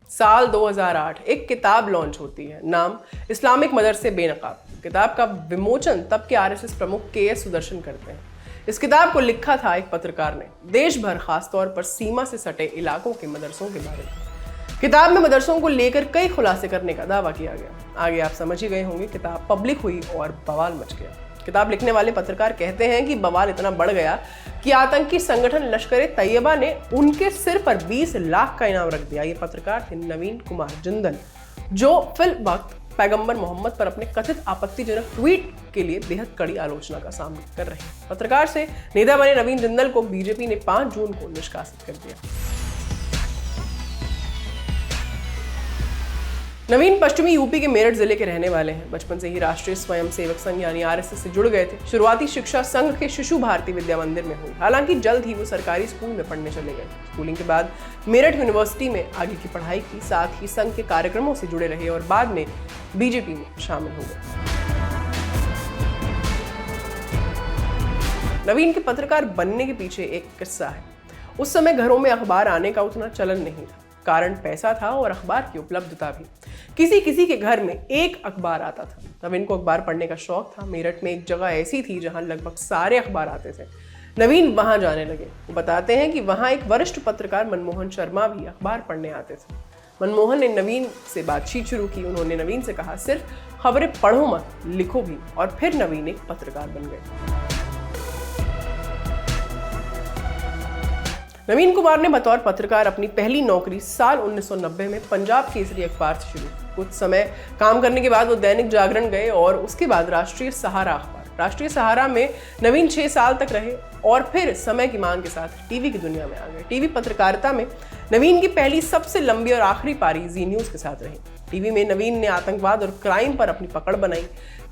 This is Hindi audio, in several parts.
साल 2008 एक किताब लॉन्च होती है, नाम इस्लामिक मदरसे बेनकाब। किताब का विमोचन तब के आरएसएस प्रमुख के.एस. सुदर्शन करते हैं। इस किताब को लिखा था एक पत्रकार ने, देश भर खासतौर पर सीमा से सटे इलाकों के मदरसों के बारे में। किताब में मदरसों को लेकर कई खुलासे करने का दावा किया गया। आगे आप समझ ही गए होंगे, किताब पब्लिक हुई और बवाल मच गया। किताब लिखने वाले पत्रकार कहते हैं कि बवाल इतना बढ़ गया कि आतंकी संगठन लश्कर-ए-तैयबा ने उनके सिर पर 20 लाख का इनाम रख दिया। ये पत्रकार थे नवीन कुमार जिंदल, जो फिल वक्त पैगंबर मोहम्मद पर अपने कथित आपत्तिजनक ट्वीट के लिए बेहद कड़ी आलोचना का सामना कर रहे हैं। पत्रकार से नेता बने नवीन जिंदल को बीजेपी ने 5 जून को निष्कासित कर दिया। नवीन पश्चिमी यूपी के मेरठ जिले के रहने वाले हैं। बचपन से ही राष्ट्रीय स्वयंसेवक संघ यानी आरएसएस से जुड़ गए थे। शुरुआती शिक्षा संघ के शिशु भारती विद्या मंदिर में हुई। हालांकि जल्द ही वो सरकारी स्कूल में पढ़ने चले गए। स्कूलिंग के बाद मेरठ यूनिवर्सिटी में आगे की पढ़ाई की, साथ ही संघ के कार्यक्रमों से जुड़े रहे और बाद में बीजेपी में शामिल हो गए। नवीन के पत्रकार बनने के पीछे एक किस्सा है। उस समय घरों में अखबार आने का उतना चलन नहीं था। कारण पैसा था और अखबार की उपलब्धता भी। किसी के घर में एक अखबार आता था। नवीन को अखबार पढ़ने का शौक था। मेरठ में एक जगह ऐसी थी जहां लगभग सारे अखबार आते थे। नवीन वहां जाने लगे। वो बताते हैं कि वहां एक वरिष्ठ पत्रकार मनमोहन शर्मा भी अखबार पढ़ने आते थे। मनमोहन ने नवीन से बातचीत शुरू की। उन्होंने नवीन से कहा, सिर्फ खबरें पढ़ो मत, लिखो भी। और फिर नवीन एक पत्रकार बन गए। नवीन कुमार ने बतौर पत्रकार अपनी पहली नौकरी साल 1990 में पंजाब केसरी अखबार से शुरू की। कुछ समय काम करने के बाद वो दैनिक जागरण गए और उसके बाद राष्ट्रीय सहारा अखबार। राष्ट्रीय सहारा में नवीन 6 साल तक रहे और फिर समय की मांग के साथ टीवी की दुनिया में आ गए। टीवी पत्रकारिता में नवीन की पहली सबसे लंबी और आखिरी पारी जी न्यूज के साथ रही। टीवी में नवीन ने आतंकवाद और क्राइम पर अपनी पकड़ बनाई।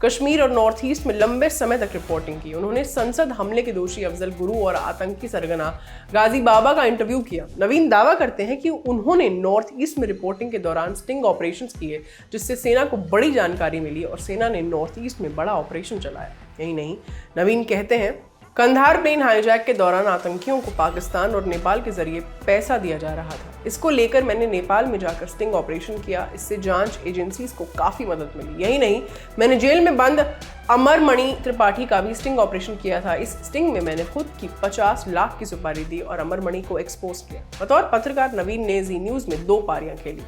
कश्मीर और नॉर्थ ईस्ट में लंबे समय तक रिपोर्टिंग की। उन्होंने संसद हमले के दोषी अफजल गुरु और आतंकी सरगना गाजी बाबा का इंटरव्यू किया। नवीन दावा करते हैं कि उन्होंने नॉर्थ ईस्ट में रिपोर्टिंग के दौरान स्टिंग ऑपरेशंस किए, जिससे सेना को बड़ी जानकारी मिली और सेना ने नॉर्थ ईस्ट में बड़ा ऑपरेशन चलाया। यही नहीं, नवीन कहते हैं, कंधार प्लेन हाईजैक के दौरान आतंकियों को पाकिस्तान और नेपाल के जरिए पैसा दिया जा रहा था। इसको लेकर मैंने नेपाल में जाकर स्टिंग ऑपरेशन किया। इससे जांच एजेंसीज को काफी मदद मिली। यही नहीं, मैंने जेल में बंद अमरमणि त्रिपाठी का भी स्टिंग ऑपरेशन किया था। इस स्टिंग में मैंने खुद की 50 लाख की सुपारी दी और अमरमणि को एक्सपोज किया। बतौर पत्रकार नवीन ने जी न्यूज में 2 पारियां खेली।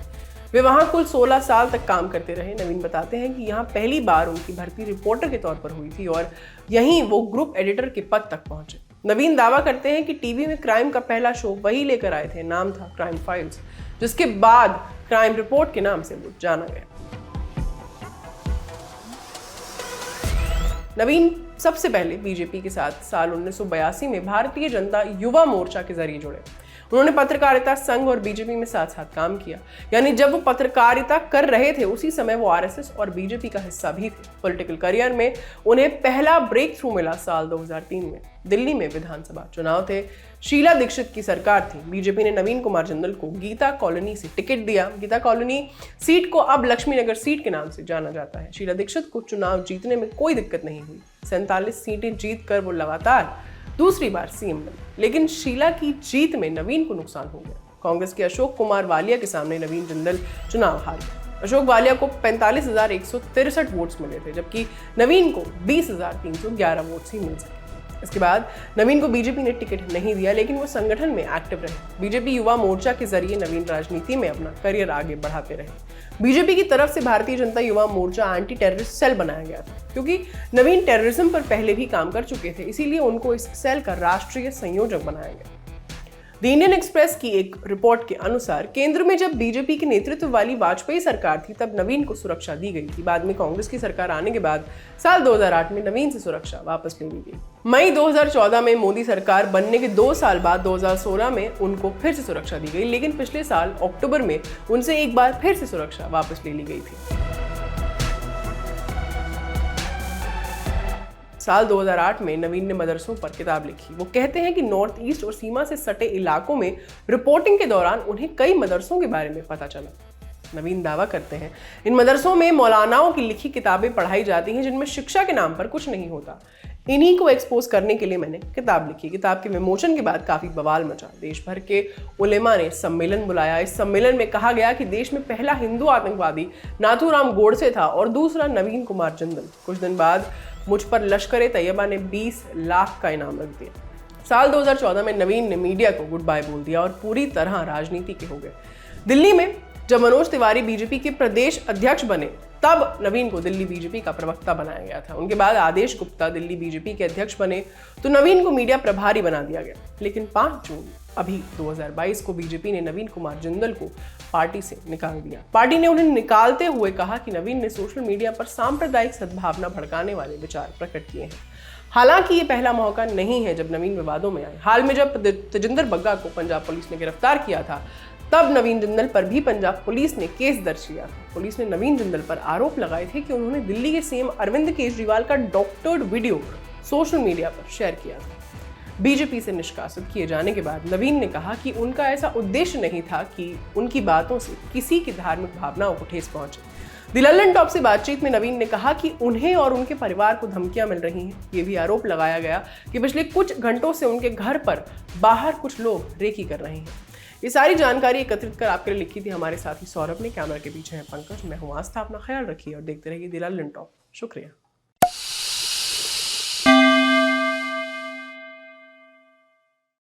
वे वहां कुल 16 साल तक काम करते रहे। नवीन बताते हैं कि यहाँ पहली बार उनकी भर्ती रिपोर्टर के तौर पर हुई थी और यहीं वो ग्रुप एडिटर के पद तक पहुंचे। नवीन दावा करते हैं कि टीवी में क्राइम का पहला शो वही लेकर आए थे, नाम था क्राइम फाइल्स, जिसके बाद क्राइम रिपोर्ट के नाम से वो जाना गया। नवीन सबसे पहले बीजेपी के साथ साल 1982 में भारतीय जनता युवा मोर्चा के जरिए जुड़े। उन्होंने पत्रकारिता संघ और बीजेपी में साथ साथ काम किया। यानी जब वो पत्रकारिता कर रहे थे उसी समय वो आरएसएस और बीजेपी का हिस्सा भी थे। पॉलिटिकल करियर में उन्हें पहला ब्रेक थ्रू मिला साल 2003 में। दिल्ली में विधानसभा चुनाव थे। शीला दीक्षित की सरकार थी। बीजेपी ने नवीन कुमार जिंदल को गीता कॉलोनी से टिकट दिया। गीता कॉलोनी सीट को अब लक्ष्मी नगर सीट के नाम से जाना जाता है। शीला दीक्षित को चुनाव जीतने में कोई दिक्कत नहीं हुई। 47 सीटें जीत कर वो लगातार दूसरी बार सीएम बने। लेकिन शीला की जीत में नवीन को नुकसान हो गया। कांग्रेस के अशोक कुमार वालिया के सामने नवीन जिंदल चुनाव हार गए। अशोक वालिया को 45,163 वोट्स मिले थे, जबकि नवीन को 20,311 वोट्स ही मिल सके। इसके बाद नवीन को बीजेपी ने टिकट नहीं दिया, लेकिन वो संगठन में एक्टिव रहे। बीजेपी युवा मोर्चा के जरिए नवीन राजनीति में अपना करियर आगे बढ़ाते रहे। बीजेपी की तरफ से Bharatiya Janata Yuva Morcha anti terrorist cell बनाया गया था, क्योंकि नवीन टेररिज्म पर पहले भी काम कर चुके थे, इसीलिए उनको इस सेल का राष्ट्रीय संयोजक बनाया गया। द इंडियन एक्सप्रेस की एक रिपोर्ट के अनुसार केंद्र में जब बीजेपी के नेतृत्व वाली वाजपेयी सरकार थी तब नवीन को सुरक्षा दी गई थी। बाद में कांग्रेस की सरकार आने के बाद साल 2008 में नवीन से सुरक्षा वापस ले ली गई। मई 2014 में मोदी सरकार बनने के 2 साल बाद 2016 में उनको फिर से सुरक्षा दी गई, लेकिन पिछले साल अक्टूबर में उनसे एक बार फिर से सुरक्षा वापस ले ली गई थी। साल 2008 में नवीन ने मदरसों पर किताब लिखी। वो कहते हैं कि नॉर्थ ईस्ट और सीमा से सटे इलाकों में रिपोर्टिंग के दौरान उन्हें कई मदरसों के बारे में पता चला। नवीन दावा करते हैं, इन मदरसों में मौलानाओं की लिखी किताबें पढ़ाई जाती हैं जिनमें शिक्षा के नाम पर कुछ नहीं होता। इन्हीं को एक्सपोज करने के लिए मैंने किताब लिखी। किताब के विमोचन के बाद काफी बवाल मचा। देश भर के उलेमा ने सम्मेलन बुलाया। इस सम्मेलन में कहा गया कि देश में पहला हिंदू आतंकवादी नाथूराम गोडसे था और दूसरा नवीन कुमार जिंदल। कुछ दिन बाद मुझ पर लश्कर-ए-तैयबा ने 20 लाख का इनाम रख दिया। साल 2014 में नवीन ने मीडिया को गुड बाय बोल दिया और पूरी तरह राजनीति के हो गए। दिल्ली में जब मनोज तिवारी बीजेपी के प्रदेश अध्यक्ष बने तब नवीन को दिल्ली बीजेपी का प्रवक्ता बनाया गया था। उनके बाद आदेश गुप्ता दिल्ली बीजेपी के अध्यक्ष बने तो नवीन को मीडिया प्रभारी बना दिया गया। लेकिन 5 जून अभी 2022 को बीजेपी ने नवीन कुमार जिंदल को पार्टी से निकाल दिया। पार्टी ने उन्हें निकालते हुए कहा कि नवीन ने सोशल मीडिया पर सांप्रदायिक सद्भावना भड़काने वाले विचार प्रकट किए हैं। हालांकि ये पहला मौका नहीं है जब नवीन विवादों में आए। हाल में जब तेजिंदर बग्गा को पंजाब पुलिस ने गिरफ्तार किया था तब नवीन जिंदल पर भी पंजाब पुलिस ने केस दर्ज किया था। पुलिस ने नवीन जिंदल पर आरोप लगाए थे कि उन्होंने दिल्ली के सीएम अरविंद केजरीवाल का डॉक्टर्ड वीडियो सोशल मीडिया पर शेयर किया था। बीजेपी से निष्कासित किए जाने के बाद नवीन ने कहा कि उनका ऐसा उद्देश्य नहीं था कि उनकी बातों से किसी की धार्मिक भावनाओं को ठेस पहुंचे। द लल्लन टॉप से बातचीत में नवीन ने कहा कि उन्हें और उनके परिवार को धमकियां मिल रही हैं। ये भी आरोप लगाया गया कि पिछले कुछ घंटों से उनके घर पर बाहर कुछ लोग रेकी कर रहे हैं। ये सारी जानकारी एकत्रित कर आपके लिए लिखी थी हमारे साथी सौरभ ने। कैमरा के पीछे है पंकज, मैं हूं आस्था। अपना ख्याल रखिए और देखते रहिए द लल्लन टॉप। शुक्रिया।